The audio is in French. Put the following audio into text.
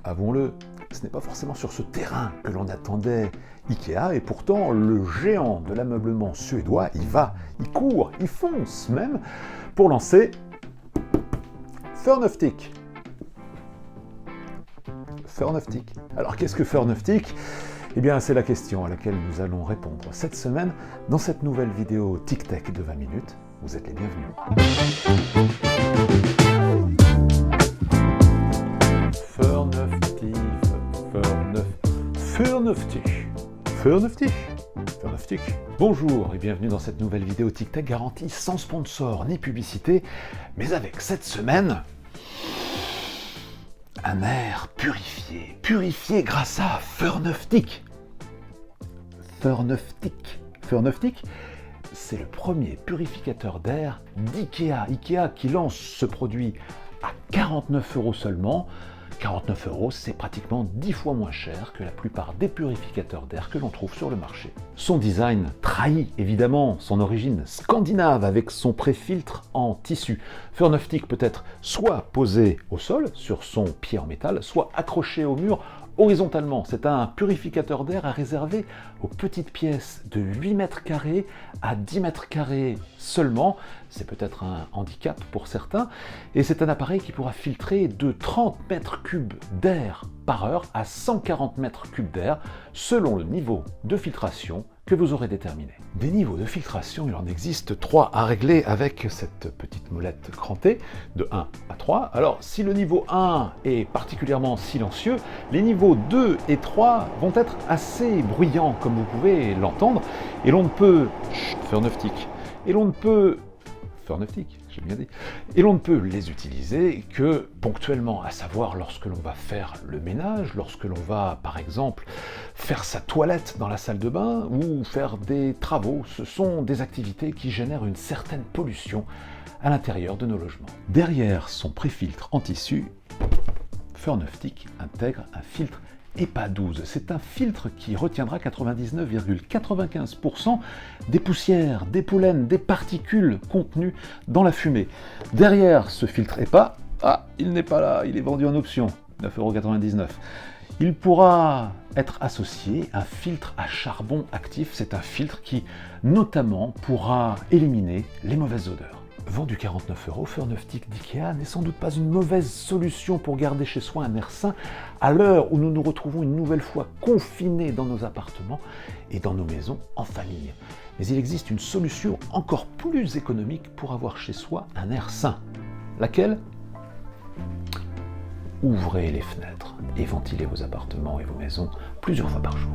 avouons-le, ce n'est pas forcément sur ce terrain que l'on attendait Ikea, et pourtant le géant de l'ameublement suédois, il court, il fonce même, pour lancer Furnuftik. Furnuftik. Alors qu'est-ce que Furnuftik ? Eh bien, c'est la question à laquelle nous allons répondre cette semaine dans cette nouvelle vidéo TicTech de 20 minutes. Vous êtes les bienvenus. Furnuftik. Bonjour et bienvenue dans cette nouvelle vidéo TicTech garantie sans sponsor ni publicité, mais avec cette semaine un air purifié grâce à Furnuftik. Furnuftik, c'est le premier purificateur d'air d'Ikea. Ikea qui lance ce produit à 49 € seulement. 49 €, c'est pratiquement 10 fois moins cher que la plupart des purificateurs d'air que l'on trouve sur le marché. Son design trahit évidemment son origine scandinave avec son pré-filtre en tissu. Furnuftik peut être soit posé au sol sur son pied en métal, soit accroché au mur horizontalement. C'est un purificateur d'air à réserver aux petites pièces de 8 mètres carrés à 10 mètres carrés seulement. C'est peut-être un handicap pour certains. Et c'est un appareil qui pourra filtrer de 30 mètres cubes d'air par heure à 140 mètres cubes d'air selon le niveau de filtration que vous aurez déterminé. Des niveaux de filtration, il en existe 3 à régler avec cette petite molette crantée de 1 à 3. Alors, si le niveau 1 est particulièrement silencieux, les niveaux 2 et 3 vont être assez bruyants, comme vous pouvez l'entendre, et l'on ne peut... Furnuftik. Et l'on ne peut... Furnuftik, j'ai bien dit. Et l'on ne peut les utiliser que ponctuellement, à savoir lorsque l'on va faire le ménage, lorsque l'on va, par exemple, faire sa toilette dans la salle de bain ou faire des travaux. Ce sont des activités qui génèrent une certaine pollution à l'intérieur de nos logements. Derrière son pré-filtre en tissu, Furnuftik intègre un filtre EPA 12. C'est un filtre qui retiendra 99,95% des poussières, des pollens, des particules contenues dans la fumée. Derrière ce filtre EPA, il n'est pas là, il est vendu en option, 9,99 €. Il pourra être associé à un filtre à charbon actif. C'est un filtre qui, notamment, pourra éliminer les mauvaises odeurs. Vendu 49 €, Furnuftik d'Ikea n'est sans doute pas une mauvaise solution pour garder chez soi un air sain à l'heure où nous nous retrouvons une nouvelle fois confinés dans nos appartements et dans nos maisons en famille. Mais il existe une solution encore plus économique pour avoir chez soi un air sain. Laquelle ? Ouvrez les fenêtres et ventilez vos appartements et vos maisons plusieurs fois par jour.